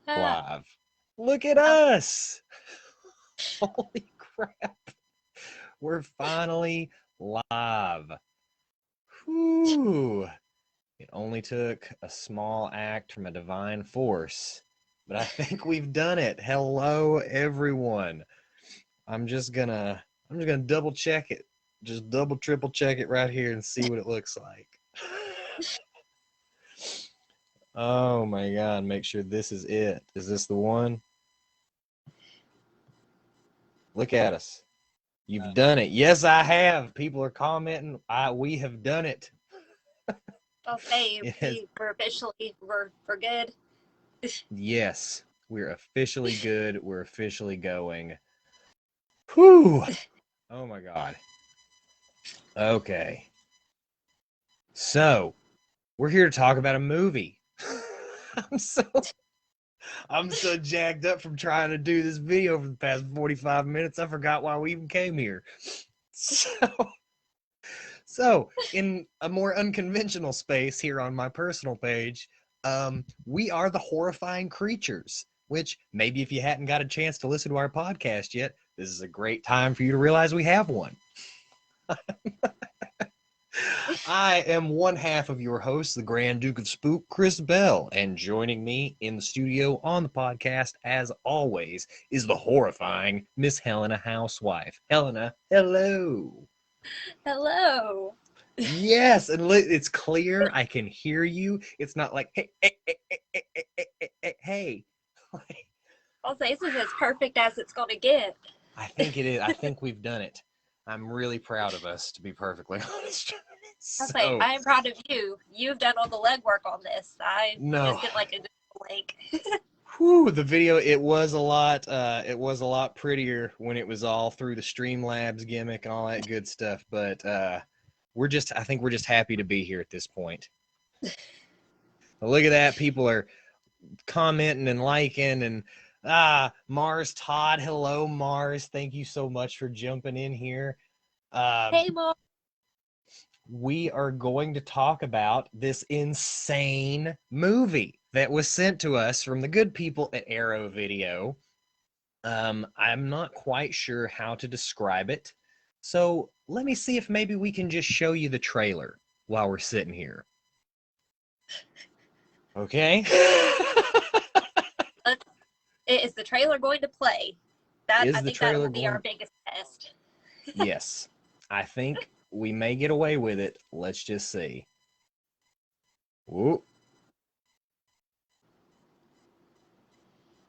Live. Look at us. Holy crap. We're finally live. Whew. It only took a small act from a divine force, but I think we've done it. Hello, everyone. I'm just gonna double check it. Just double, triple check it right here and see what it looks like. Oh my God, make sure this is it. Is this the one? Look at us. You've done it. Yes, I have. People are commenting. We have done it. Okay, Yes. we're good. Yes, we're officially good. We're officially going. Whew. Oh my God. Okay. So, we're here to talk about a movie. I'm so I'm so jacked up from trying to do this video for the past 45 minutes. I forgot why we even came here. So in a more unconventional space here on my personal page, we are the Horrifying Kreatures, which maybe if you hadn't got a chance to listen to our podcast yet, this is a great time for you to realize we have one. I am one half of your host, the Grand Duke of Spook, Chris Bell, and joining me in the studio on the podcast, as always, is the horrifying Miss Helena Housewife. Helena, hello. Hello. Yes, and it's clear. I can hear you. It's not like, hey, hey, hey, hey, hey, hey, hey, hey, hey. I'll say this is as perfect as it's gonna get. I think it is. I think we've done it. I'm really proud of us, to be perfectly honest. I'll say So, I am proud of you. You've done all the legwork on this. I no. just did like a good link. Whew, the video, it was a lot prettier when it was all through the Streamlabs gimmick and all that good stuff, but I think we're just happy to be here at this point. Look at that. People are commenting and liking, and Mars Todd, hello Mars, thank you so much for jumping in here. Hey, Mom. We are going to talk about this insane movie that was sent to us from the good people at Arrow Video. I'm not quite sure how to describe it, so let me see if maybe we can just show you the trailer while we're sitting here. Okay. Is the trailer going to play? Is I the think that trailer will be our going? biggest test. Yes. I think we may get away with it. Let's just see. Whoa.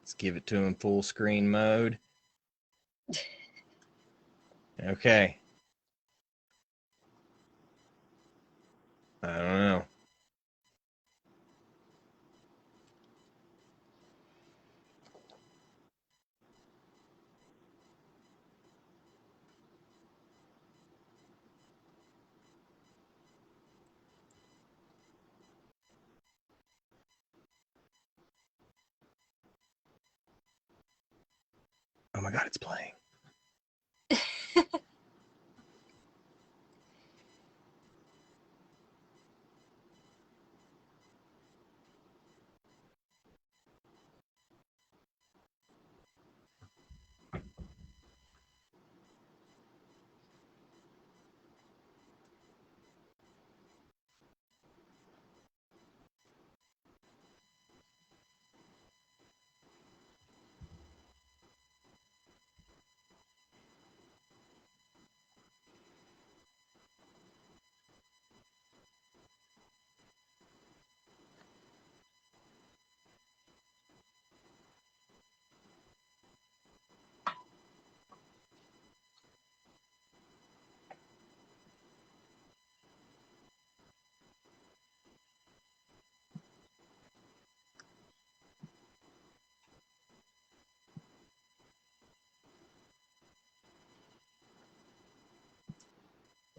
Let's give it to him full screen mode. Okay. I don't know. Oh my God, it's playing.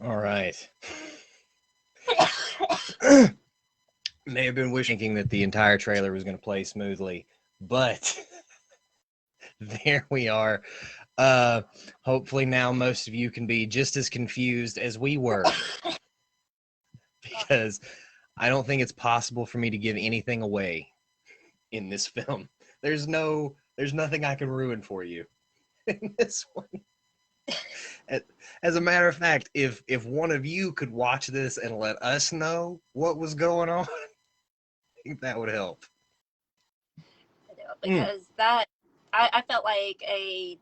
All right. May have been wishing that the entire trailer was going to play smoothly, but there we are. Uh, Hopefully now most of you can be just as confused as we were, because I don't think it's possible for me to give anything away in this film. there's nothing I can ruin for you in this one. As a matter of fact, if one of you could watch this and let us know what was going on, I think that would help. Because I felt like a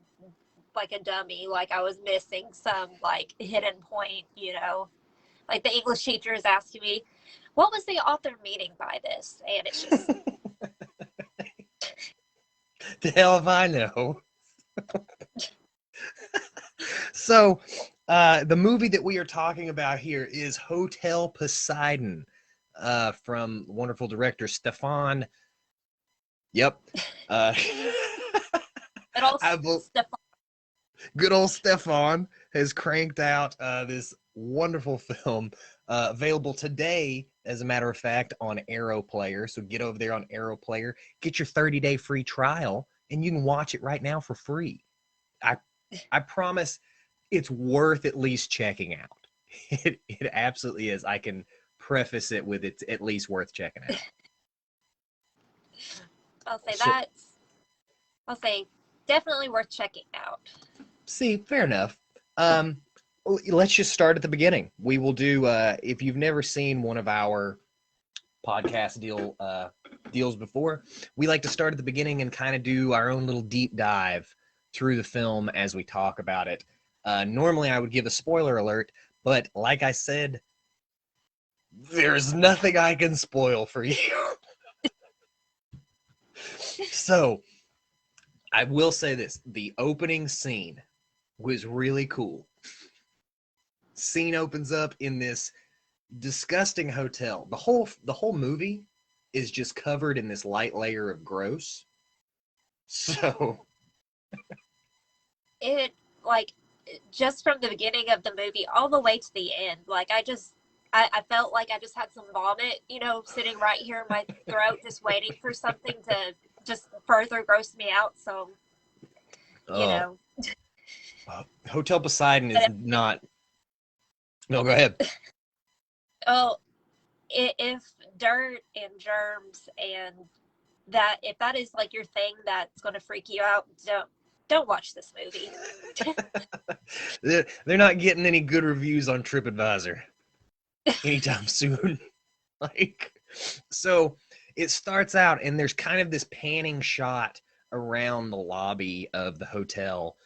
dummy, like I was missing some like hidden point, Like the English teacher is asking me, what was the author meaning by this? And it's just the hell if I know. So the movie that we are talking about here is Hotel Poseidon, from wonderful director Stefan. Yep. Good old Stefan has cranked out this wonderful film, available today, as a matter of fact, on Arrow Player. So get over there on Arrow Player, get your 30-day free trial, and you can watch it right now for free. I promise it's worth at least checking out. It absolutely is. I can preface it with it's at least worth checking out. I'll say definitely worth checking out. See, fair enough. Let's just start at the beginning. We will do, if you've never seen one of our podcast deals before, we like to start at the beginning and kind of do our own little deep dive through the film as we talk about it. Normally I would give a spoiler alert, but like I said, there's nothing I can spoil for you. So I will say this, the opening scene was really cool. Scene opens up in this disgusting hotel. The whole movie is just covered in this light layer of gross. So it, like, just from the beginning of the movie all the way to the end, like I felt like I just had some vomit, sitting right here in my throat, just waiting for something to just further gross me out. So, Hotel Poseidon is not. No, go ahead. Oh, if dirt and germs and if that is like your thing that's going to freak you out, don't watch this movie. They're not getting any good reviews on TripAdvisor anytime soon. So it starts out and there's kind of this panning shot around the lobby of the hotel,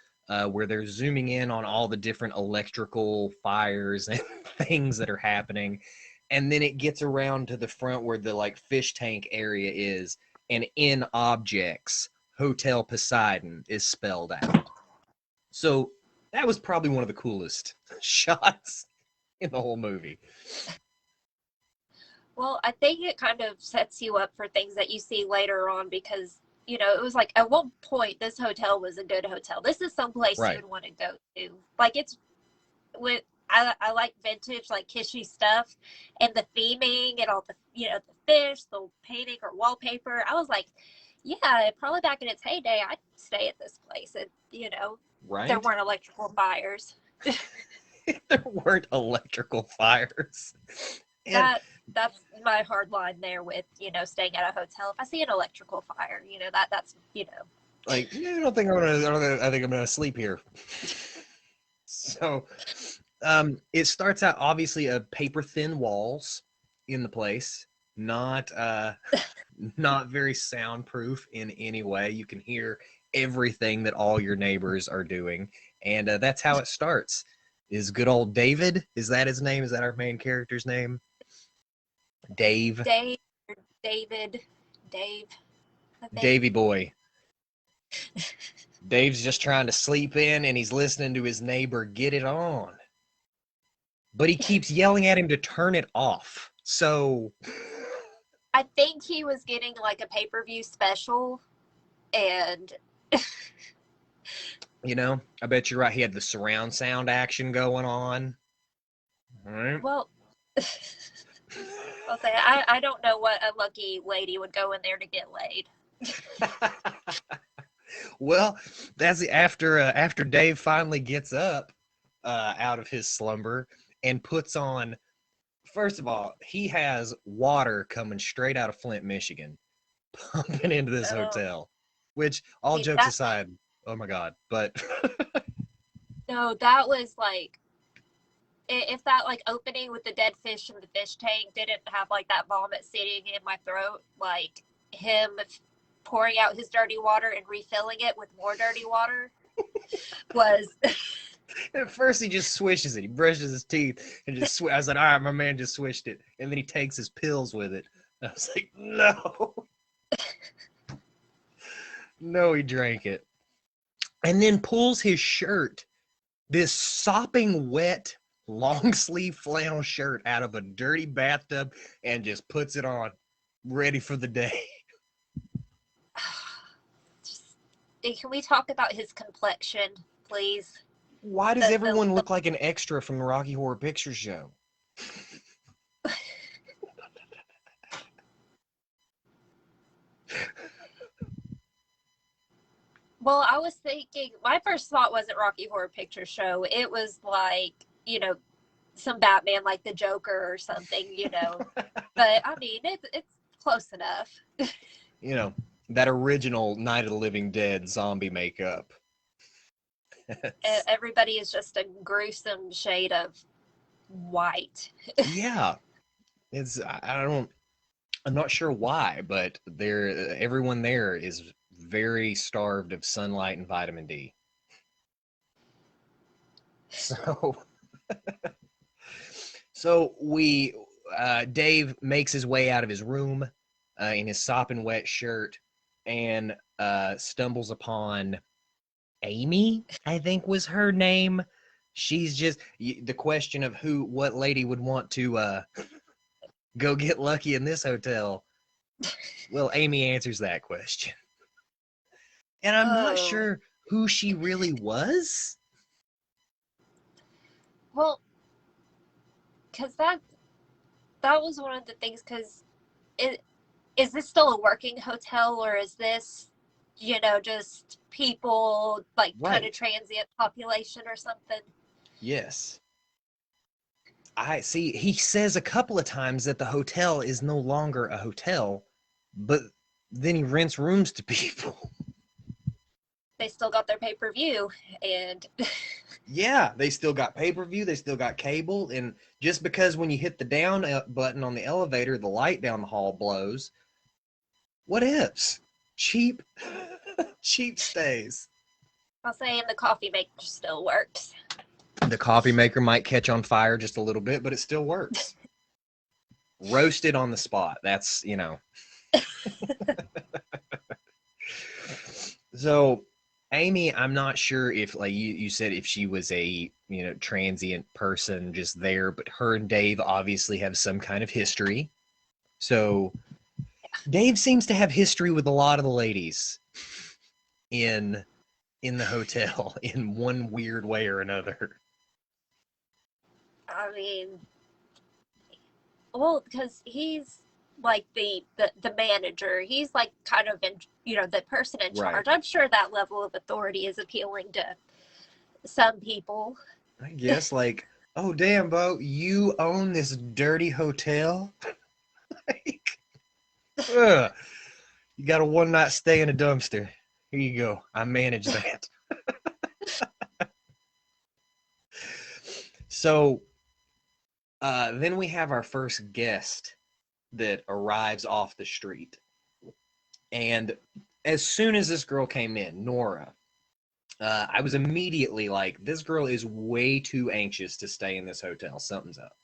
where they're zooming in on all the different electrical fires and things that are happening. And then it gets around to the front where the like fish tank area is, and in objects, Hotel Poseidon is spelled out. So that was probably one of the coolest shots in the whole movie. Well, I think it kind of sets you up for things that you see later on, because it was like at one point this hotel was a good hotel. This is someplace you would want to go to. Like I like vintage, like kitschy stuff, and the theming and all the the fish, the painting or wallpaper. I was like, yeah, probably back in its heyday, I'd stay at this place. And there weren't electrical fires. There weren't electrical fires. That's my hard line there with staying at a hotel. If I see an electrical fire, that's like, I don't think I think I'm gonna sleep here. So it starts out obviously of paper thin walls in the place, not very soundproof in any way. You can hear everything that all your neighbors are doing, and that's how it starts. Is good old David, is that his name? Is that our main character's name? Dave. David. Davy boy. Dave's just trying to sleep in and he's listening to his neighbor get it on. But he keeps yelling at him to turn it off. So I think he was getting like a pay-per-view special, and I bet you're right. He had the surround sound action going on. All right. Well, I'll say I don't know what a lucky lady would go in there to get laid. Well, that's after Dave finally gets up out of his slumber and puts on. First of all, he has water coming straight out of Flint, Michigan, pumping into this hotel. Which, all See, jokes that aside, oh my God, but no, that was like if that like opening with the dead fish in the fish tank didn't have like that vomit sitting in my throat, like him pouring out his dirty water and refilling it with more dirty water was. at first he just swishes it. He brushes his teeth and just I was like, all right, my man just swished it. And then he takes his pills with it. I was like, no. No, he drank it. And then pulls his shirt, this sopping wet, long sleeve flannel shirt out of a dirty bathtub and just puts it on, ready for the day. Can we talk about his complexion, please? Why does everyone look like an extra from the Rocky Horror Picture Show? Well, I was thinking, my first thought wasn't Rocky Horror Picture Show. It was like, some Batman like the Joker or something, But, I mean, it's close enough. That original Night of the Living Dead zombie makeup. Everybody is just a gruesome shade of white. Yeah. I'm not sure why, but everyone there is very starved of sunlight and vitamin D. So Dave makes his way out of his room in his sopping wet shirt and stumbles upon Amy, I think was her name. She's just the question of what lady would want to go get lucky in this hotel. Well, Amy answers that question. And I'm not sure who she really was. Well, because that was one of the things, because is this still a working hotel, or is this, just people, like, kind of transient population or something? Yes. I see. He says a couple of times that the hotel is no longer a hotel, but then he rents rooms to people. They still got their pay-per-view, and yeah, they still got pay-per-view, they still got cable, and just because when you hit the down button on the elevator, the light down the hall blows, what ifs? Cheap stays. I'll say, and the coffee maker still works. The coffee maker might catch on fire just a little bit, but it still works. Roasted on the spot. That's, So Amy, I'm not sure if, like you said, if she was a, transient person just there, but her and Dave obviously have some kind of history. So Dave seems to have history with a lot of the ladies in the hotel in one weird way or another. I mean, well, because he's like the manager. He's like kind of the person in charge. Right. I'm sure that level of authority is appealing to some people. I guess, like, oh damn, Bo, you own this dirty hotel? Like, you got a one-night stay in a dumpster. Here you go. I manage that. So then we have our first guest that arrives off the street. And as soon as this girl came in, Nora, I was immediately like, this girl is way too anxious to stay in this hotel. Something's up.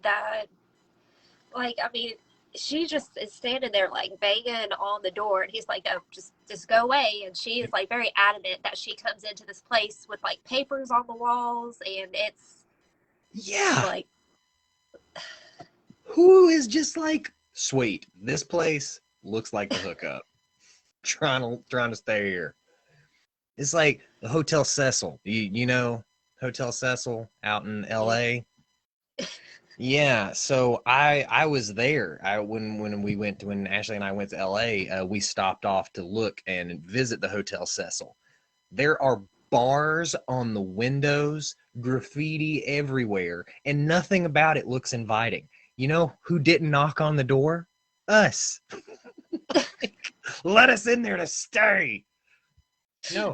That, like, I mean, she just is standing there, like, banging on the door, and he's like, oh, just go away. And she is, like, very adamant that she comes into this place with, like, papers on the walls, and it's... Yeah. Like... Who is just like, sweet, this place looks like the hookup. Trying to stay here. It's like the Hotel Cecil. You know Hotel Cecil out in LA? Yeah, so I was there. When Ashley and I went to LA, we stopped off to look and visit the Hotel Cecil. There are bars on the windows, graffiti everywhere, and nothing about it looks inviting. You know who didn't knock on the door? us. Let us in there to stay. No.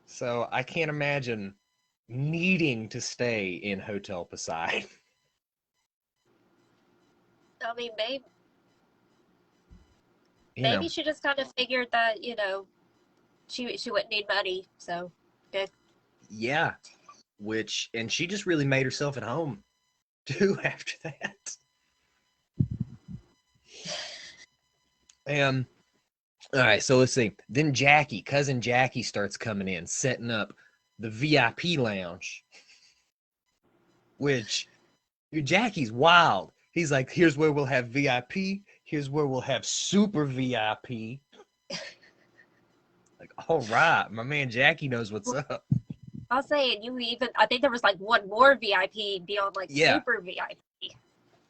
So I can't imagine needing to stay in Hotel Poseidon. I mean, You maybe know, she just kind of figured that, she wouldn't need money, so good. yeah. And she just really made herself at home too after that. And all right, so let's see. Then cousin Jackie starts coming in, setting up the VIP lounge, which Jackie's wild. He's like, here's where we'll have VIP. Here's where we'll have super VIP. Like, all right, my man Jackie knows what's up. I'll say, and I think there was like one more VIP beyond like Yeah. super VIP.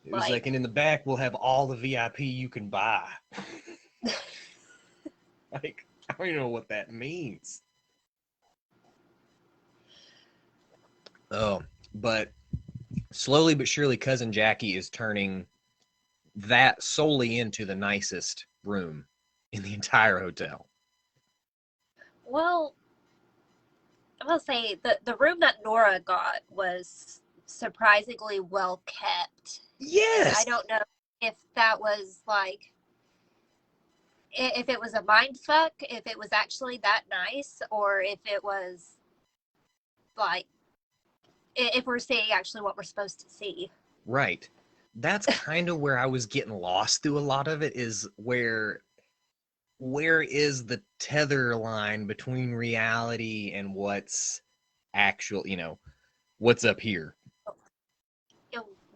It was like, and in the back, we'll have all the VIP you can buy. Like, I don't even know what that means. Oh, but slowly but surely, cousin Jackie is turning that solely into the nicest room in the entire hotel. Well, I will say the room that Nora got was surprisingly well kept. Yes. And I don't know if that was like, if it was a mind fuck, if it was actually that nice, or if it was like, if we're seeing actually what we're supposed to see. Right. That's kind of where I was getting lost through a lot of it, is where is the tether line between reality and what's actual, what's up here.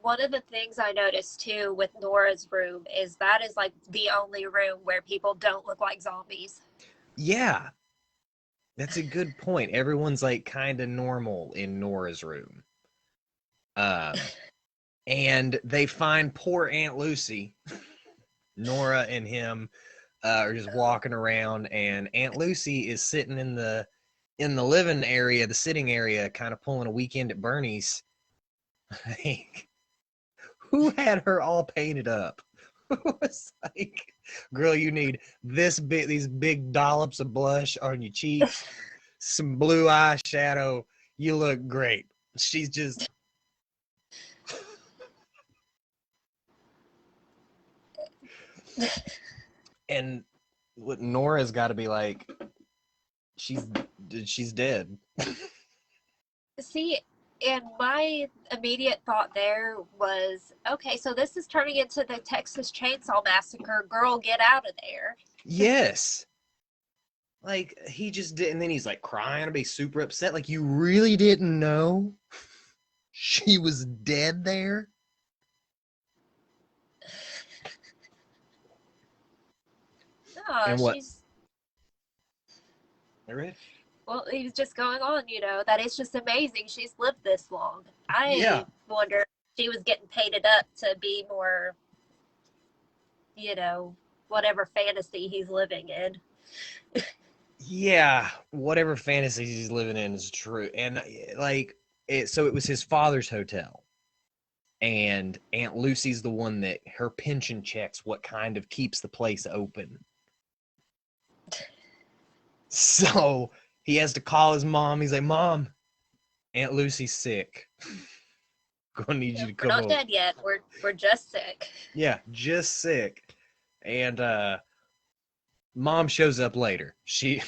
One of the things I noticed too with Nora's room is that is like the only room where people don't look like zombies. Yeah. That's a good point. Everyone's like kind of normal in Nora's room. And they find poor Aunt Lucy. Nora and him are just walking around, and Aunt Lucy is sitting in the living area, the sitting area, kind of pulling a Weekend at Bernie's. Like, who had her all painted up? Was like, girl, you need these big dollops of blush on your cheeks, some blue eyeshadow. You look great. She's just and what Nora's got to be like, she's dead. See, and my immediate thought there was, okay, so this is turning into the Texas Chainsaw Massacre. Girl, get out of there. Yes. Like, he just did, and then he's like crying, be super upset. Like, you really didn't know she was dead there? No, And what? she's. Right? Well, he was just going on, that it's just amazing she's lived this long. Yeah. I wonder if she was getting painted up to be more, whatever fantasy he's living in. Yeah, whatever fantasies he's living in is true. And like, so it was his father's hotel. And Aunt Lucy's the one that her pension checks what kind of keeps the place open. So he has to call his mom. He's like, Mom, Aunt Lucy's sick. Gonna need you to come We're not over. dead yet. We're just sick. Yeah, just sick. And Mom shows up later. She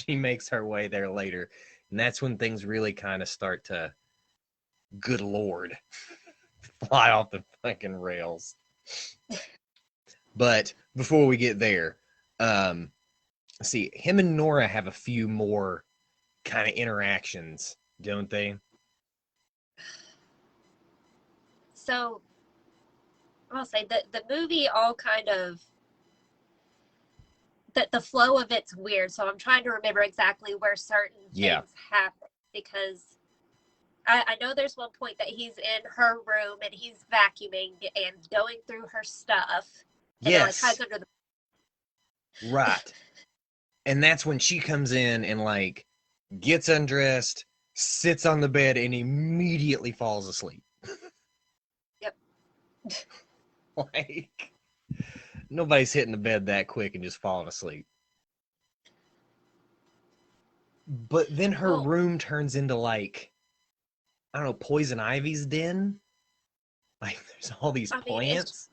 makes her way there later. And that's when things really kind of start to, good Lord, fly off the fucking rails. But before we get there, see, him and Nora have a few more kind of interactions, don't they? So I'll say that the movie all kind of, that the flow of it's weird. So I'm trying to remember exactly where certain things happen, because I know there's one point that he's in her room and he's vacuuming and going through her stuff. And Yes. like, under the... Right. And that's when she comes in and like gets undressed, sits on the bed, and immediately falls asleep. Yep. Like, nobody's hitting the bed that quick and just falling asleep. But then her room turns into, like, I don't know, Poison Ivy's den. Like, there's all these plants.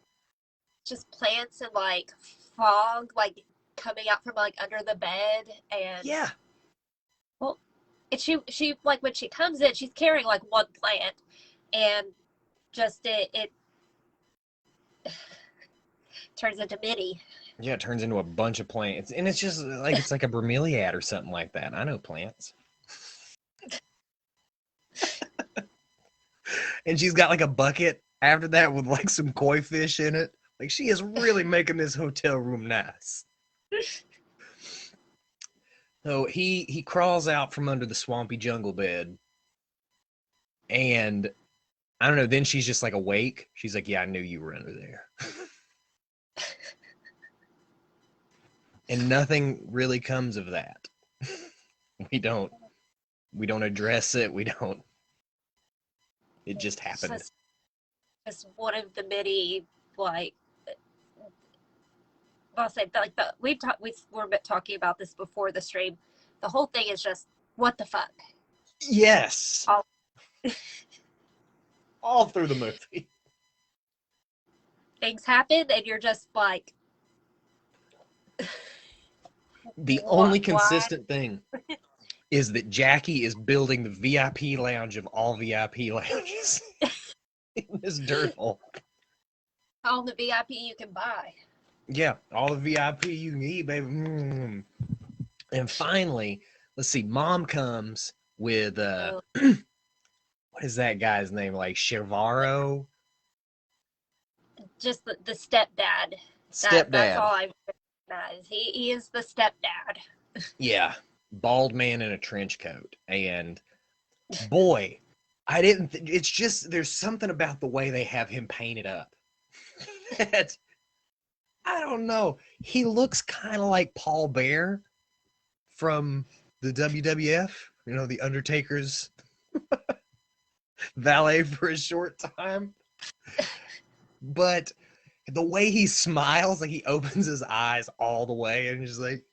It's just plants and, like, fog, like, coming out from, like, under the bed. And yeah. Well, and she like, when she comes in, she's carrying, like, one plant, and just it turns into many. Yeah, it turns into a bunch of plants. And it's just like, it's like a bromeliad or something like that. I know plants. And she's got, like, a bucket after that with, like, some koi fish in it. Like, she is really making this hotel room nice. So he crawls out from under the swampy jungle bed. And I don't know, then she's just, like, awake. She's like, yeah, I knew you were under there. And nothing really comes of that. We don't address it. It just happened. Just one of the many, like, I'll say, like, we were talking about this before the stream. The whole thing is just, what the fuck? Yes. All through the movie. Things happen and you're just like, the only consistent thing is that Jackie is building the VIP lounge of all VIP lounges in this dirt hole. All the VIP you can buy. Yeah, all the VIP you can eat, baby. Mm. And finally, let's see, Mom comes with, what is that guy's name? Like, Chevaro? Just the stepdad. That's all I recognize. He is the stepdad. Yeah, bald man in a trench coat. And boy, it's just, there's something about the way they have him painted up. That, I don't know. He looks kind of like Paul Bear from the WWF. You know, the Undertaker's valet for a short time. But the way he smiles, like, he opens his eyes all the way and just like,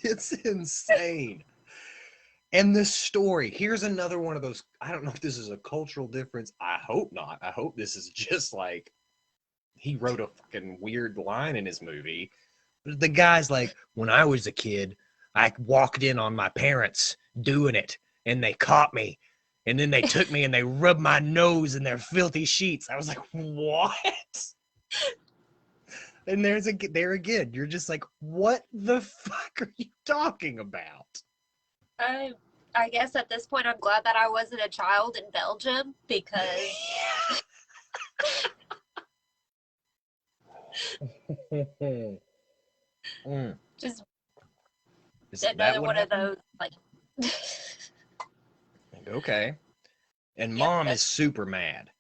it's insane. And the story, here's another one of those, I don't know if this is a cultural difference. I hope not. I hope this is just like, he wrote a fucking weird line in his movie. The guy's like, when I was a kid, I walked in on my parents doing it, and they caught me. And then they took me and they rubbed my nose in their filthy sheets. I was like, what? And there again, you're just like, what the fuck are you talking about? I guess at this point, I'm glad that I wasn't a child in Belgium, because just another one of those, like. Okay. And Mom is super mad.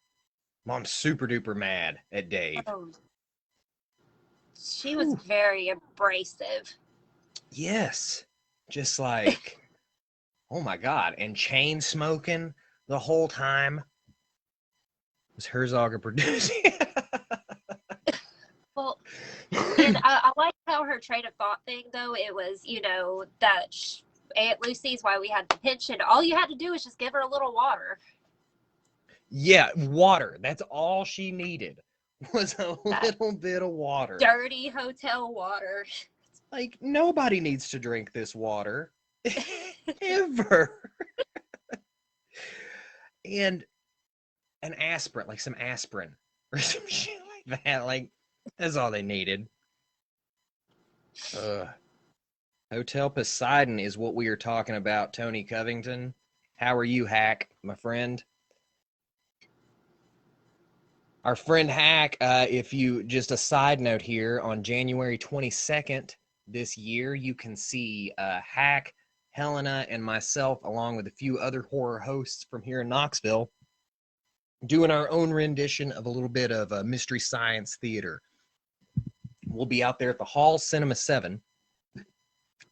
Mom's super duper mad at Dave. She was very abrasive. Yes. Just like, oh my God. And chain smoking the whole time. Was Herzog producing? Well, and I like how her train of thought thing, though, it was, that Aunt Lucy's why we had the pension. All you had to do was just give her a little water. Yeah, water. That's all she needed, was a little bit of water. Dirty hotel water. Like, nobody needs to drink this water. Ever. And an aspirin, like some aspirin or some shit like that. Like, that's all they needed. Hotel Poseidon is what we are talking about, Tony Covington. How are you, Hack, my friend? Our friend Hack, if you, just a side note here, on January 22nd this year, you can see Hack, Helena, and myself, along with a few other horror hosts from here in Knoxville, doing our own rendition of a little bit of Mystery Science Theater. We'll be out there at the Hall Cinema 7,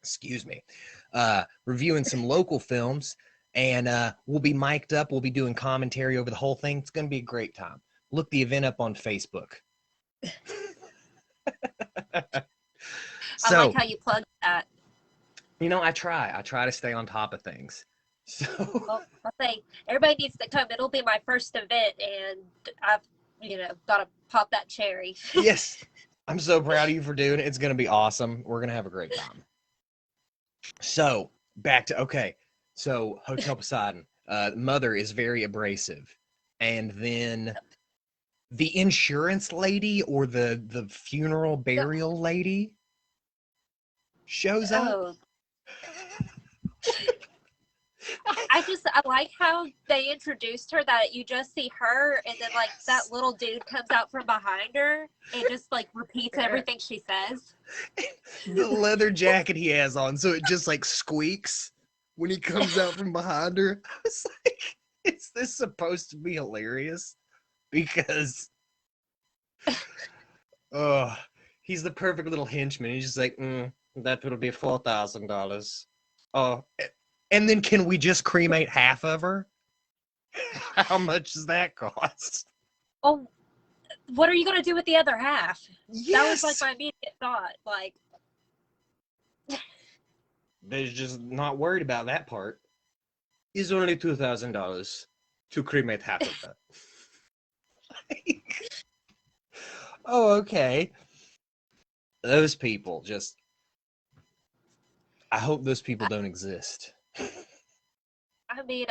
excuse me, reviewing some local films And we'll be mic'd up. We'll be doing commentary over the whole thing. It's going to be a great time. Look the event up on Facebook. I like how you plugged that. You know, I try to stay on top of things. So well, I'll say everybody needs to come. It'll be my first event, and I've, got to pop that cherry. Yes, I'm so proud of you for doing it. It's going to be awesome. We're going to have a great time. So back to, so Hotel Poseidon, mother is very abrasive. And then the insurance lady or the funeral burial lady shows up. I like how they introduced her, that you just see her and then like that little dude comes out from behind her and just like repeats everything she says. The leather jacket he has on, so it just like squeaks when he comes out from behind her. I was like, is this supposed to be hilarious? Because he's the perfect little henchman. He's just like, that will be $4,000. Oh, and then can we just cremate half of her? How much does that cost? Oh, what are you going to do with the other half? Yes. That was like my immediate thought. Like, they're just not worried about that part. It's only $2,000 to cremate half of that. Oh, okay. Those people just... I hope those people don't exist. I mean,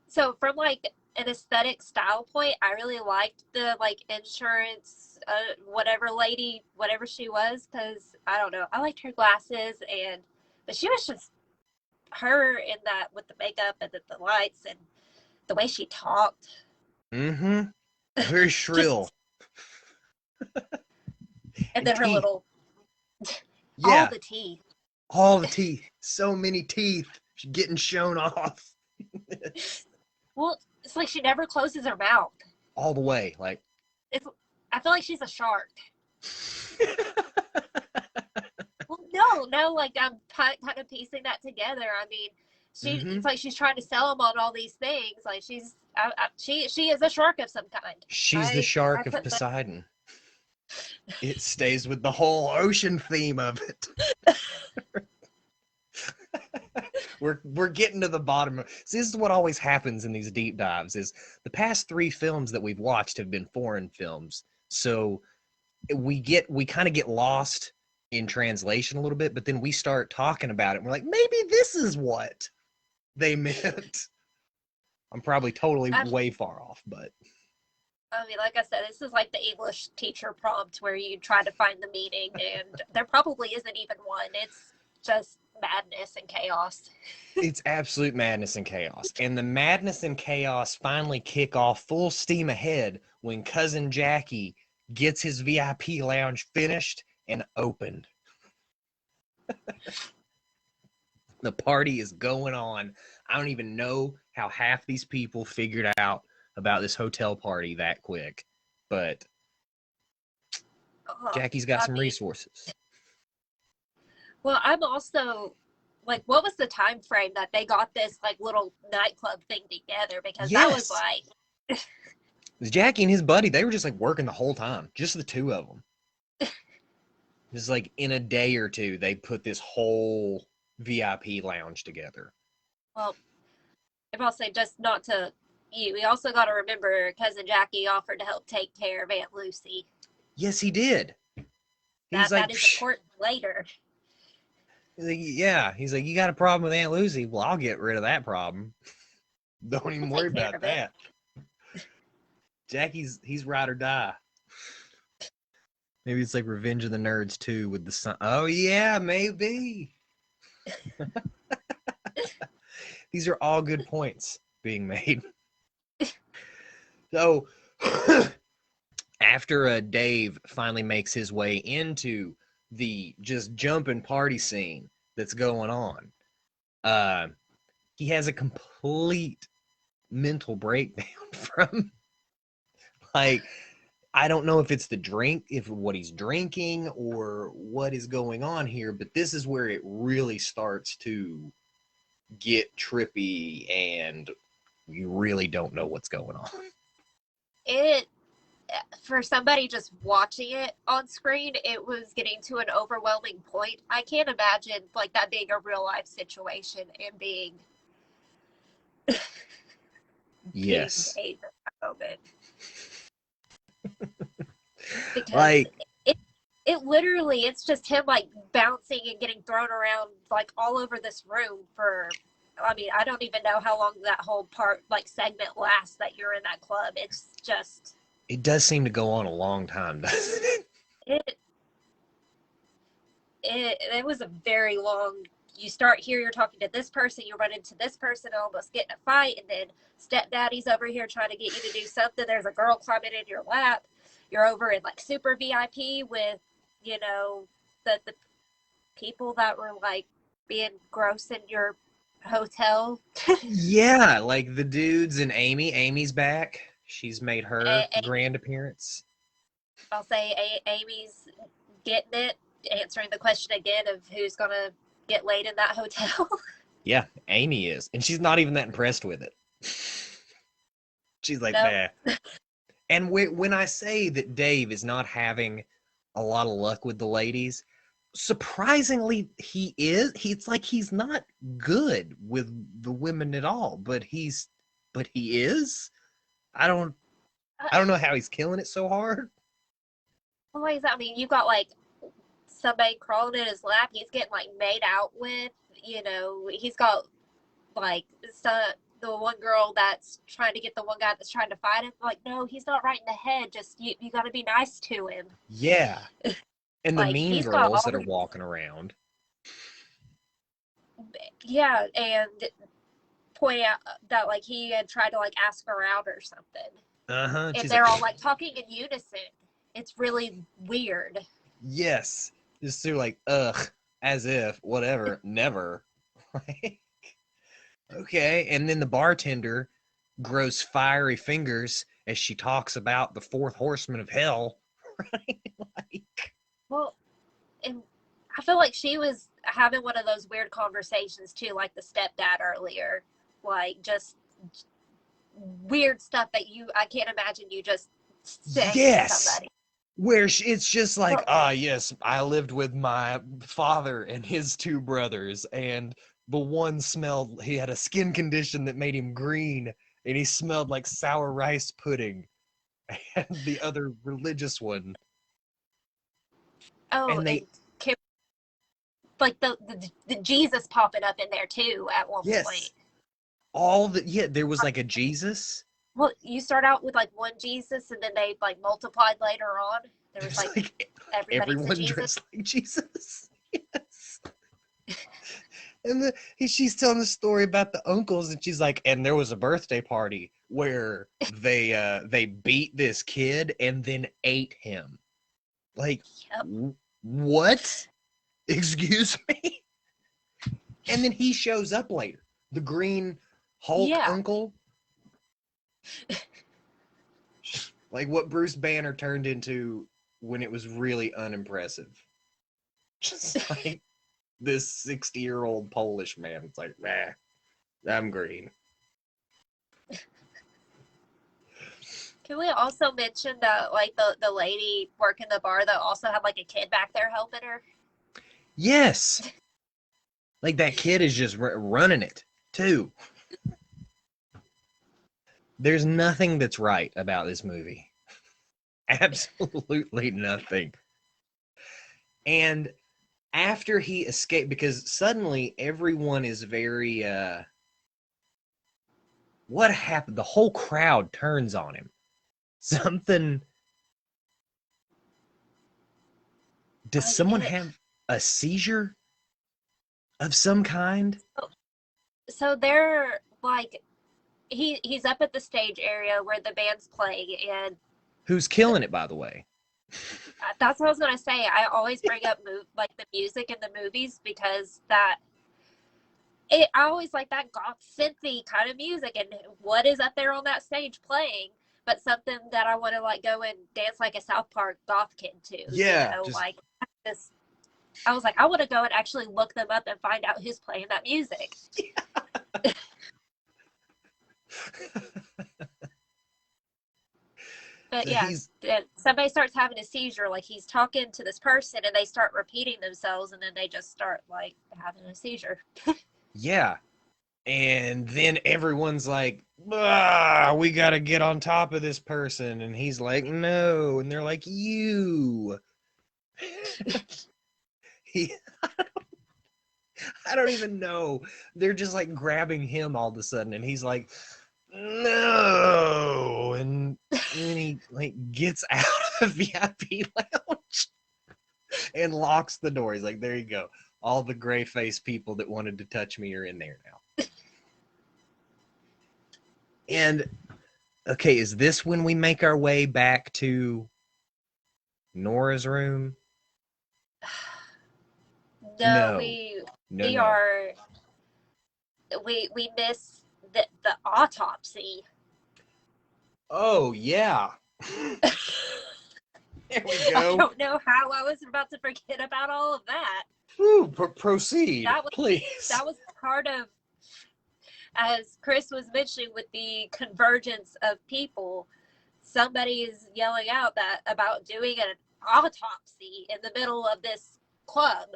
so from like an aesthetic style point, I really liked the like insurance, whatever lady, whatever she was, because I don't know, I liked her glasses, but she was just her in that with the makeup and the lights and the way she talked. Mm-hmm. Very shrill. And then her teeth. little, yeah, all the teeth, so many teeth getting shown off. Well, it's like she never closes her mouth all the way. Like, I feel like she's a shark. Well, no, like I'm kind of piecing that together. I mean, it's like she's trying to sell them on all these things. Like she is a shark of some kind. She's the shark of Poseidon. It stays with the whole ocean theme of it. We're getting to the bottom of this. Is what always happens in these deep dives. Is the past 3 films that we've watched have been foreign films, so we kind of get lost in translation a little bit, but then we start talking about it and we're like, maybe this is what they meant. I'm probably totally way far off, but I mean, like I said, this is like the English teacher prompt where you try to find the meaning, and there probably isn't even one. It's just madness and chaos. It's absolute madness and chaos. And the madness and chaos finally kick off full steam ahead when Cousin Jackie gets his VIP lounge finished and opened. The party is going on. I don't even know how half these people figured out about this hotel party that quick, but Jackie's got some resources. Well, I'm also like, what was the time frame that they got this like little nightclub thing together? Because that was like Jackie and his buddy, they were just like working the whole time, just the two of them. Just like in a day or two, they put this whole VIP lounge together. Well, if I'll say, just not to we also got to remember Cousin Jackie offered to help take care of Aunt Lucy. Yes, he did. That is important later. Yeah, he's like, you got a problem with Aunt Lucy? Well, I'll get rid of that problem. Don't even worry about that. He's ride or die. Maybe it's like Revenge of the Nerds 2 with the son. Oh yeah, maybe. These are all good points being made. So after Dave finally makes his way into the just jumping party scene that's going on, he has a complete mental breakdown from, like, I don't know if it's the drink, if what he's drinking or what is going on here, but this is where it really starts to get trippy and you really don't know what's going on. It, for somebody just watching it on screen, it was getting to an overwhelming point. I can't imagine like that being a real life situation and being Yes. being a moment. Because Like, it literally, it's just him like bouncing and getting thrown around like all over this room for, I mean, I don't even know how long that whole part, like segment lasts that you're in that club. It's just. it does seem to go on a long time, doesn't it? It was a very long. You start here, you're talking to this person, you run into this person, almost get in a fight, and then stepdaddy's over here trying to get you to do something. There's a girl climbing in your lap. You're over in like super VIP with, you know, the people that were like being gross in your hotel. Yeah, like the dudes and Amy. Amy's back. She's made her A- grand appearance. I'll say Amy's getting it, answering the question again of who's gonna get laid in that hotel. Yeah, Amy is. And she's not even that impressed with it. She's like, No. nah. And when I say that Dave is not having a lot of luck with the ladies, surprisingly, he is. It's like he's not good with the women at all, but he is. I don't know how he's killing it so hard. Like that, I mean, you got like somebody crawling in his lap. He's getting like made out with. You know, he's got like the one girl that's trying to get the one guy that's trying to fight him. Like, no, he's not right in the head. Just you got to be nice to him. Yeah, and the Like mean he's got girls all that are walking around. yeah, and point out that like he had tried to like ask her out or something, and She's they're like, all like talking in unison. It's really weird. yes, just through like, ugh, as if, whatever, never. Okay, and then the bartender grows fiery fingers as she talks about the fourth horseman of hell. Right? Like, Well, and I feel like she was having one of those weird conversations too, like the stepdad earlier, like just weird stuff that I can't imagine you just saying to yes, somebody. where it's just like, Well, yes, I lived with my father and his two brothers, and the one smelled, he had a skin condition that made him green, and he smelled like sour rice pudding, and the other religious one. oh, And and they, like the Jesus popping up in there too at one point. yes, there was like a Jesus. Well, you start out with like one Jesus, and then they like multiplied later on. There was There's like like everybody's a everyone Jesus. dressed like Jesus. Yes. And she's telling the story about the uncles, and she's like, and there was a birthday party where they beat this kid and then ate him. Like, Yep. what? Excuse me? And then he shows up later. The green Hulk Yeah. uncle. Like what Bruce Banner turned into when it was really unimpressive. Just like this 60-year-old Polish man. It's like, I'm green. Can we also mention that like the lady working the bar that also had like a kid back there helping her? Yes. Like that kid is just running it too. There's nothing that's right about this movie. Absolutely nothing. And after he escaped, because suddenly everyone is very what happened? The whole crowd turns on him. Something. Does someone have a seizure of some kind? So they're like he's up at the stage area where the band's playing, and Who's killing it, by the way? that's what I was gonna say. I always bring up like the music in the movies because I always like that goth synthy kind of music, and what is up there on that stage playing, but something that I want to like go and dance like a South Park goth kid to. Yeah, you know, like this. I was like, I want to go and actually look them up and find out who's playing that music. But So yeah, somebody starts having a seizure, like he's talking to this person and they start repeating themselves and then they just start like having a seizure. Yeah. And then everyone's like, we got to get on top of this person. And he's like, no. And they're like, you. he, I don't even know. They're just like grabbing him all of a sudden. And he's like, no. And then he like gets out of the VIP lounge and locks the door. He's like, there you go. All the gray faced people that wanted to touch me are in there now. And okay, is this when we make our way back to Nora's room? No, No. we are we miss the autopsy. Oh yeah. There we go. I don't know how I was about to forget about all of that. Whew, proceed, please. That was part of, as Kris was mentioning, with the convergence of people, somebody is yelling out about doing an autopsy in the middle of this club.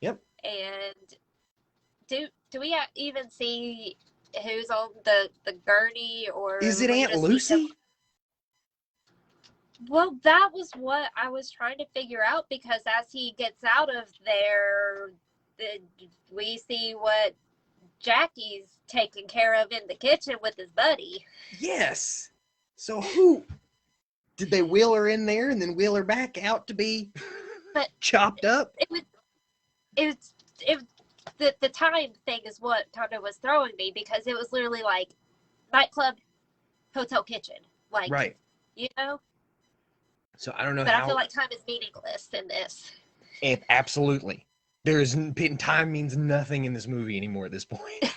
Yep. And do we even see who's on the gurney, or is it Aunt Lucy? Well, that was what I was trying to figure out, because as he gets out of there, we see what Jackie's taking care of in the kitchen with his buddy. Yes. So who did they wheel her in there and then wheel her back out to be chopped up? The time thing is what kind of was throwing me, because it was literally like nightclub, hotel kitchen, like, right. You know. So I don't know. But I feel like time is meaningless in this. Absolutely. Time means nothing in this movie anymore at this point.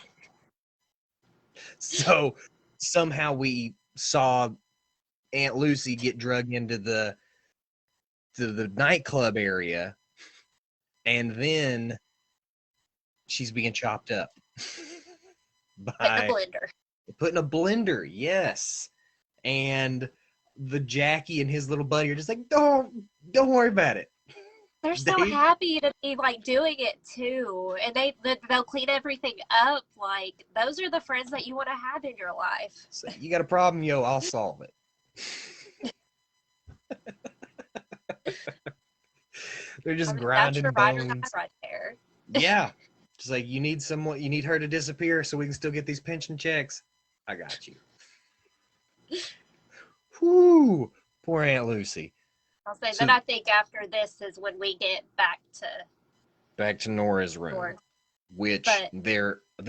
So somehow we saw Aunt Lucy get drugged into the nightclub area, and then she's being chopped up by put in a blender. Yes. And the Jackie and his little buddy are just like, don't worry about it. They're so happy to be like doing it too, and they'll clean everything up. Like, those are the friends that you want to have in your life. So you got a problem, yo? I'll solve it. They're just grinding bones right there. Yeah, just like, you need her to disappear so we can still get these pension checks. I got you. Whoo, poor Aunt Lucy. I'll say, then I think after this is when we get back to Nora's room, which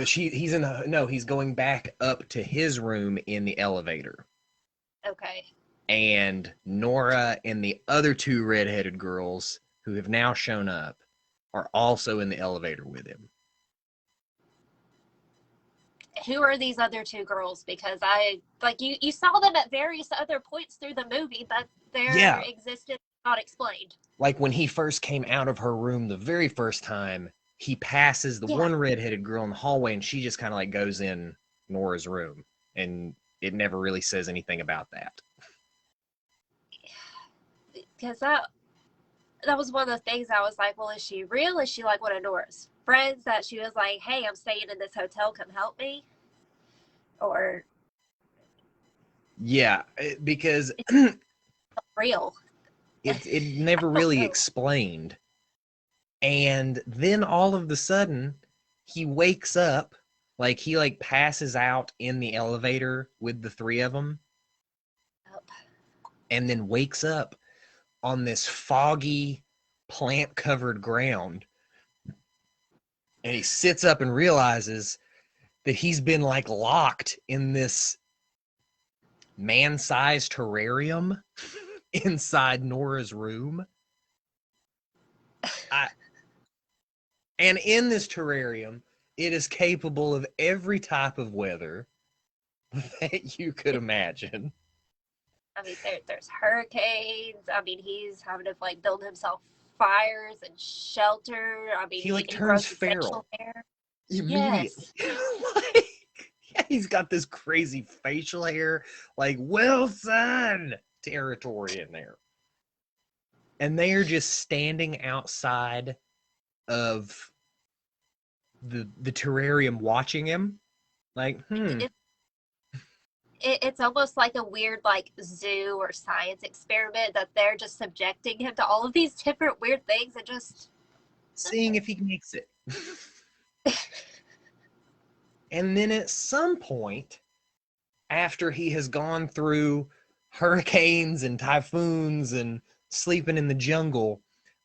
he's going back up to his room in the elevator. Okay. And Nora and the other two redheaded girls who have now shown up are also in the elevator with him. Who are these other two girls? Because you saw them at various other points through the movie, but their existence is not explained. Like when he first came out of her room the very first time, he passes the one redheaded girl in the hallway, and she just kind of like goes in Nora's room, and it never really says anything about that. Because that was one of the things I was like, well, is she real? Is she like one of Nora's friends that she was like, hey, I'm staying in this hotel, come help me? Or because it's real. It never really explained. And then all of a sudden he wakes up, like he like passes out in the elevator with the three of them. And then wakes up on this foggy, plant-covered ground. And he sits up and realizes that he's been like locked in this man-sized terrarium inside Nora's room. And in this terrarium, it is capable of every type of weather that you could imagine. I mean, there's hurricanes. I mean, he's having to like build himself fires and shelter. I mean, he like he turns grows his feral facial hair. immediately. Yes. Like, yeah, he's got this crazy facial hair, like Wilson territory in there. And they are just standing outside of the terrarium watching him. Like, It's almost like a weird like zoo or science experiment that they're just subjecting him to all of these different weird things and just seeing if he makes it. And then at some point, after he has gone through hurricanes and typhoons and sleeping in the jungle,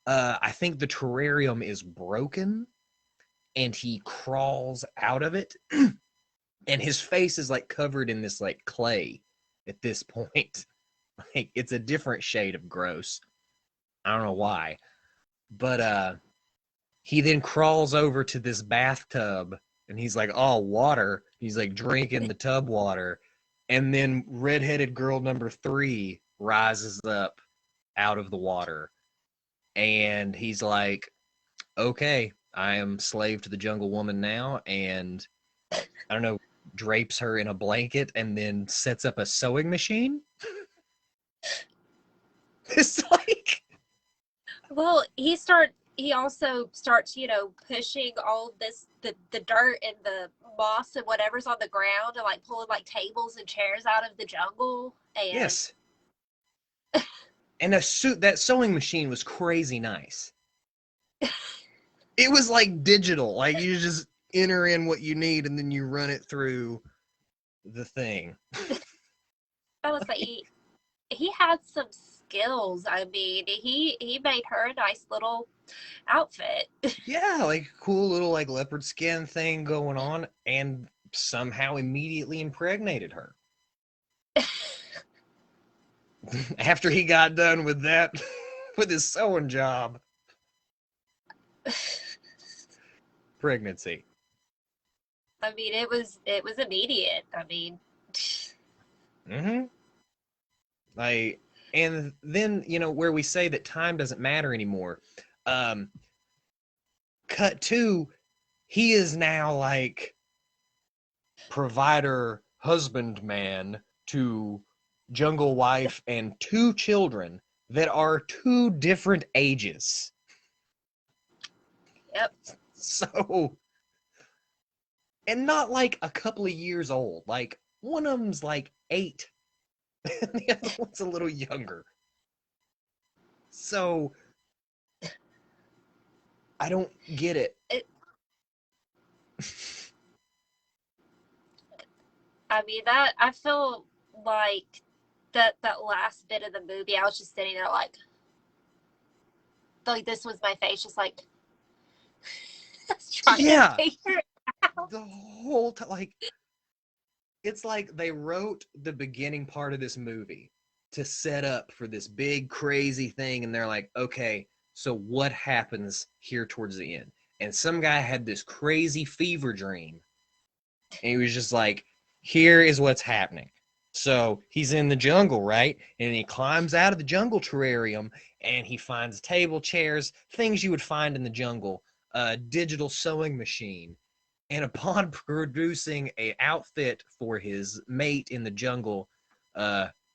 I think the terrarium is broken and he crawls out of it. And his face is like covered in this like clay at this point. Like it's a different shade of gross. I don't know why. But he then crawls over to this bathtub and he's like, oh, water. He's like drinking the tub water. And then redheaded girl number 3 rises up out of the water. And he's like, okay, I am slave to the jungle woman now. And I don't know, drapes her in a blanket and then sets up a sewing machine. It's like, well, he also starts, pushing all this the dirt and the moss and whatever's on the ground and like pulling like tables and chairs out of the jungle. And yes. And that sewing machine was crazy nice. It was like digital. Like you just enter in what you need and then you run it through the thing. I was like, he had some skills. I mean, he made her a nice little outfit. Yeah, like cool little like leopard skin thing going on, and somehow immediately impregnated her. After he got done with that, with his sewing job. Pregnancy. I mean, it was immediate. I mean, Like, and then where we say that time doesn't matter anymore. Cut to, he is now like provider, husbandman to jungle wife and 2 children that are 2 different ages. yep. So, and not like a couple of years old. Like one of them's like 8 and the other one's a little younger. So I don't get it. I mean, that I feel like that last bit of the movie, I was just sitting there like this was my face, just like trying to figure it out. The whole time, like it's like they wrote the beginning part of this movie to set up for this big crazy thing, and they're like, okay, so what happens here towards the end? And some guy had this crazy fever dream, and he was just like, here is what's happening. So he's in the jungle, right? And he climbs out of the jungle terrarium, and he finds table, chairs, things you would find in the jungle, a digital sewing machine. And upon producing an outfit for his mate in the jungle,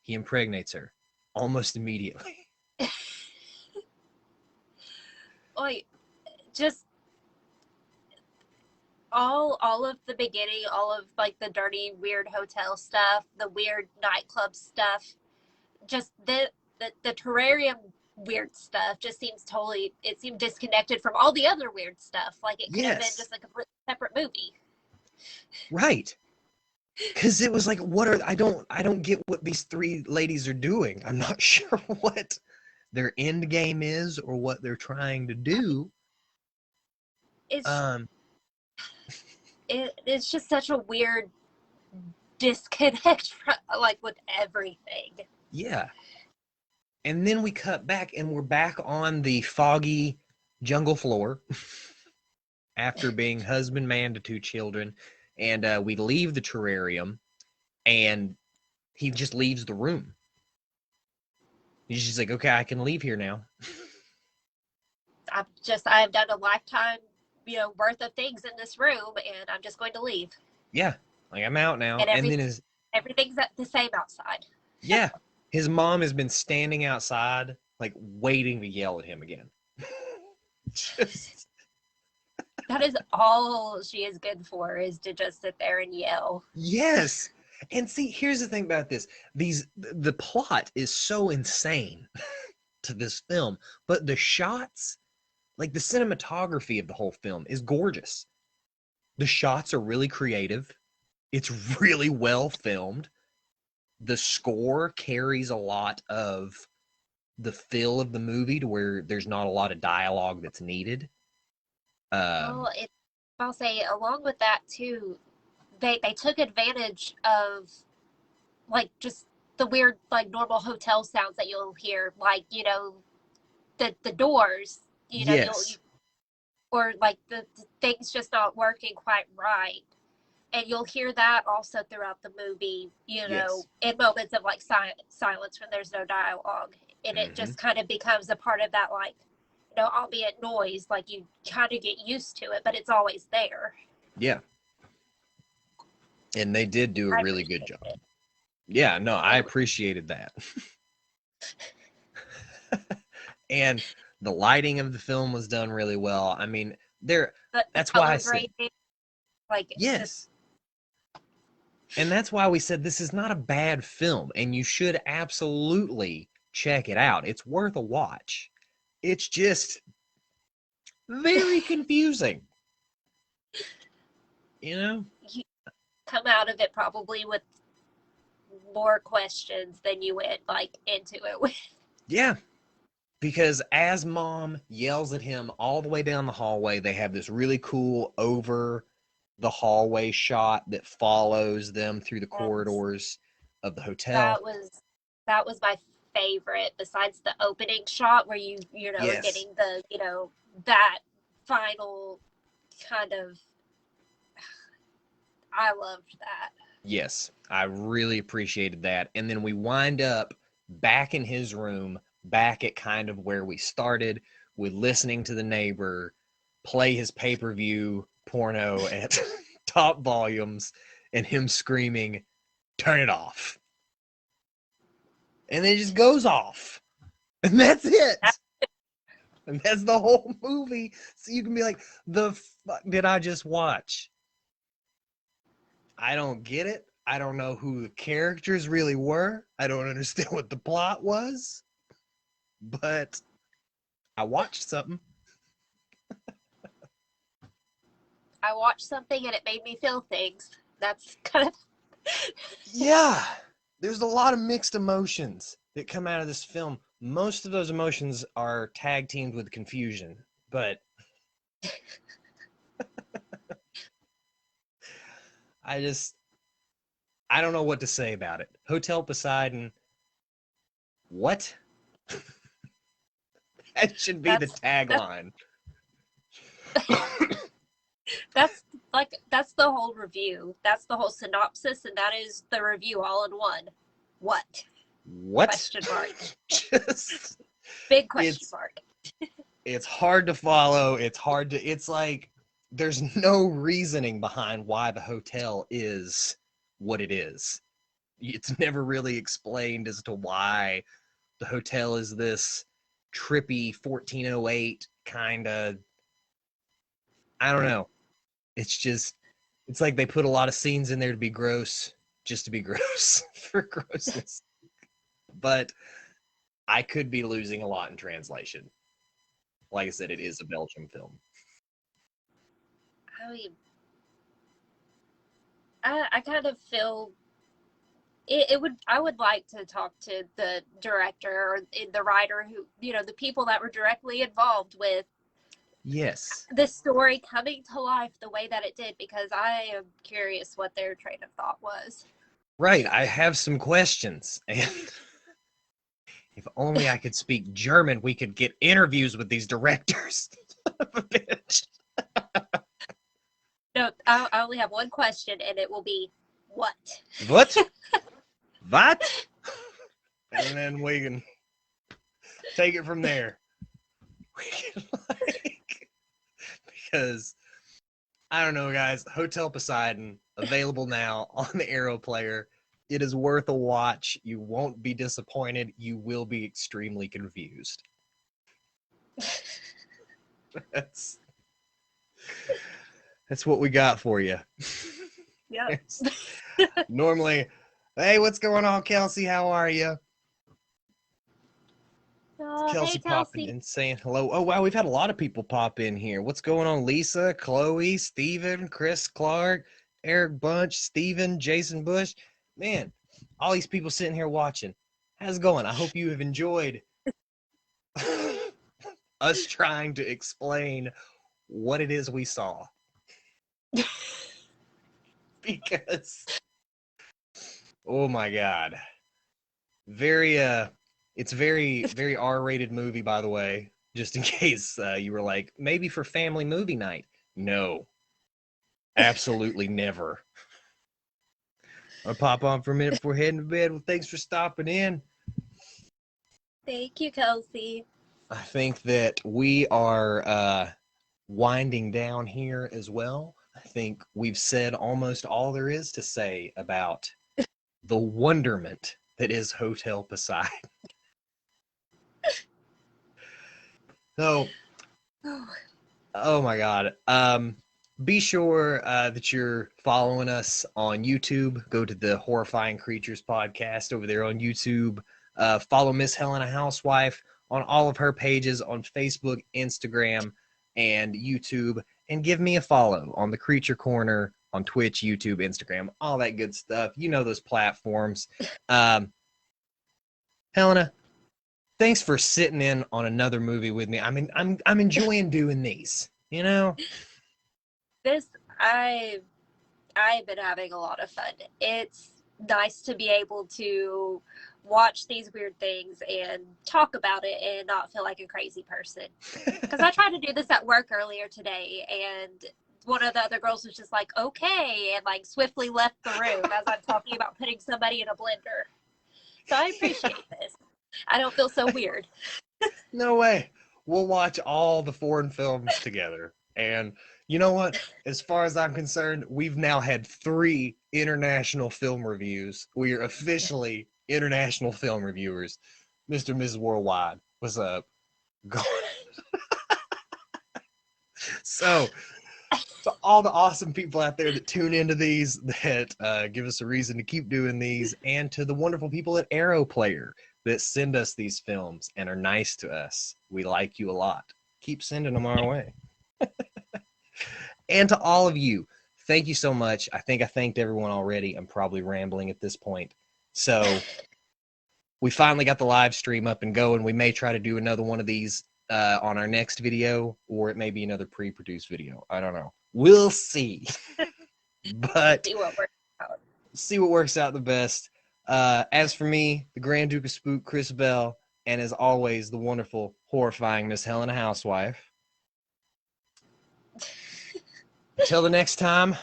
he impregnates her almost immediately. Like, just all of the beginning, all of like the dirty, weird hotel stuff, the weird nightclub stuff, just the terrarium weird stuff just seemed disconnected from all the other weird stuff. Like it could have been just like a completely separate movie. Right. Because it was like, I don't get what these 3 ladies are doing. I'm not sure what their end game is or what they're trying to do. It's just such a weird disconnect from, like, with everything. Yeah. And then we cut back and we're back on the foggy jungle floor after being husbandman to 2 children. And we leave the terrarium and he just leaves the room. He's just like, okay, I can leave here now. I have done a lifetime, worth of things in this room, and I'm just going to leave. Yeah, like I'm out now. And then everything's the same outside. Yeah, his mom has been standing outside, like waiting to yell at him again. Just... That is all she is good for, is to just sit there and yell. Yes. And see, here's the thing about this. The plot is so insane to this film, but the shots, like the cinematography of the whole film is gorgeous. The shots are really creative. It's really well filmed. The score carries a lot of the feel of the movie to where there's not a lot of dialogue that's needed. Well, I'll say along with that too, they took advantage of like just the weird like normal hotel sounds that you'll hear, like the doors, Yes. or like the things just not working quite right, and you'll hear that also throughout the movie, Yes. in moments of like silence when there's no dialogue, and it just kind of becomes a part of that, like albeit noise, like you kind of get used to it, but it's always there. Yeah. And they did do a really good job. Yeah, no, I appreciated that. And the lighting of the film was done really well. I mean, that's why I said, like, yes. And that's why we said this is not a bad film, and you should absolutely check it out. It's worth a watch. It's just very confusing. You come out of it probably with more questions than you went like into it with. Yeah. Because as mom yells at him all the way down the hallway, they have this really cool over the hallway shot that follows them through the corridors of the hotel. That was my favorite, besides the opening shot where you are getting the that final kind of. I loved that. Yes, I really appreciated that. And then we wind up back in his room, back at kind of where we started, with listening to the neighbor play his pay-per-view porno at top volumes and him screaming, "Turn it off." And then it just goes off. And that's it. And that's the whole movie. So you can be like, the fuck did I just watch? I don't get it. I don't know who the characters really were. I don't understand what the plot was. But I watched something. I watched something and it made me feel things. That's kind of... Yeah. There's a lot of mixed emotions that come out of this film. Most of those emotions are tag teamed with confusion. But I don't know what to say about it. Hotel Poseidon. What? That should be the tagline. That's the whole review. That's the whole synopsis, and that is the review all in one. What? Question mark. Just big question mark. It's hard to follow. It's like there's no reasoning behind why the hotel is what it is. It's never really explained as to why the hotel is this trippy 1408 kind of, I don't know. It's like they put a lot of scenes in there to be gross, just to be gross for grossness. But I could be losing a lot in translation. Like I said, it is a Belgian film. I mean, I kind of feel I would like to talk to the director or the writer who, the people that were directly involved with this story coming to life the way that it did, because I am curious what their train of thought was. Right. I have some questions. And if only I could speak German, we could get interviews with these directors. Bitch. No, I only have one question, and it will be, what? What? What? And then we can take it from there. Because I don't know, guys. Hotel Poseidon available now on the Arrow player. It is worth a watch. You won't be disappointed. You will be extremely confused. That's what we got for you. Yep. Normally, hey, what's going on, Kelsey? How are you? Kelsey Hey, popping Kelsey. in saying hello. Oh, wow, we've had a lot of people pop in here. What's going on? Lisa, Chloe, Steven, Chris Clark, Eric Bunch, Steven, Jason Bush. Man, all these people sitting here watching. How's it going? I hope you have enjoyed us trying to explain what it is we saw. Because, oh my God. It's very R-rated movie, by the way, just in case you were like, maybe for family movie night. No, absolutely never. I'll pop on for a minute before heading to bed. Well, thanks for stopping in. Thank you, Kelsey. I think that we are winding down here as well. I think we've said almost all there is to say about the wonderment that is Hotel Poseidon. So, oh my God. Be sure that you're following us on YouTube. Go to the Horrifying Kreatures podcast over there on YouTube. Follow Miss Helena Housewife on all of her pages on Facebook, Instagram, and YouTube. And give me a follow on the Creature Corner on Twitch, YouTube, Instagram, all that good stuff. You know those platforms. Helena, thanks for sitting in on another movie with me. I mean, I'm enjoying doing these. You know, I've been having a lot of fun. It's nice to be able to watch these weird things and talk about it and not feel like a crazy person. Because I tried to do this at work earlier today, and one of the other girls was just like, okay, and like swiftly left the room as I'm talking about putting somebody in a blender. So I appreciate this. I don't feel so weird. no way. We'll watch all the foreign films together. And you know what? As far as I'm concerned, we've now had 3 international film reviews. We are officially international film reviewers. Mr. and Mrs. Worldwide, what's up? So, to all the awesome people out there that tune into these, that give us a reason to keep doing these, and to the wonderful people at Arrow Player that send us these films and are nice to us. We like you a lot. Keep sending them our way. And to all of you, thank you so much. I think I thanked everyone already. I'm probably rambling at this point. So we finally got the live stream up and going. We may try to do another one of these on our next video, or it may be another pre-produced video. I don't know. We'll see. But see what works out the best. As for me, the Grand Duke of Spook, Chris Bell, and as always, the wonderful, horrifying Miss Helena Housewife. Until the next time,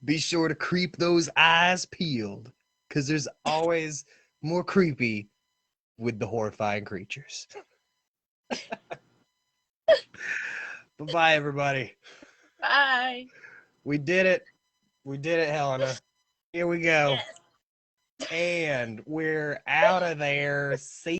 be sure to keep those eyes peeled, because there's always more creepy with the Horrifying Kreatures. Bye-bye, everybody. Bye. We did it. We did it, Helena. Here we go. Yes. And we're out of there. See